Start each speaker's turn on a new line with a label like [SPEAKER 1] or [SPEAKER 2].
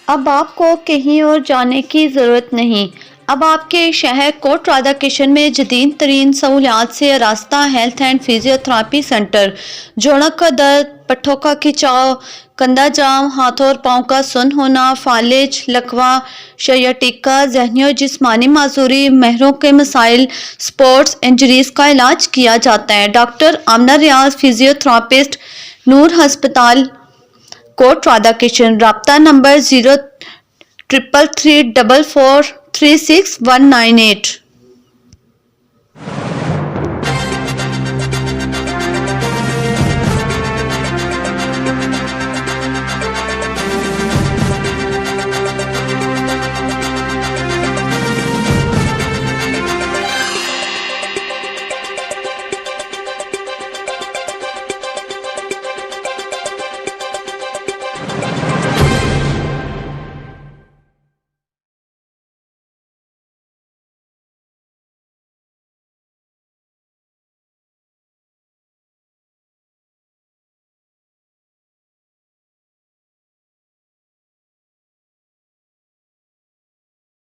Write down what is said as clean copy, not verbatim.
[SPEAKER 1] अब आपको कहीं और जाने की ज़रूरत नहीं। अब आपके शहर कोट राधाकिशन में जदीद तरीन सहूलियात से रास्ता हेल्थ एंड फिजियोथेरेपी सेंटर। जोड़ों का दर्द, पट्टों का खिंचाव, कंधा जाम, हाथों और पाँव का सुन होना, फालिज, लकवा, शयटिका, जहनी और जिस्मानी माजूरी, महरों के मसाइल, स्पोर्ट्स इंजरीज का इलाज किया जाता है। डॉक्टर आमना रियाज, फिजियोथेरापिस्ट, नूर हस्पताल कोट राधाकिशन। राब्ता नंबर 03334436 198।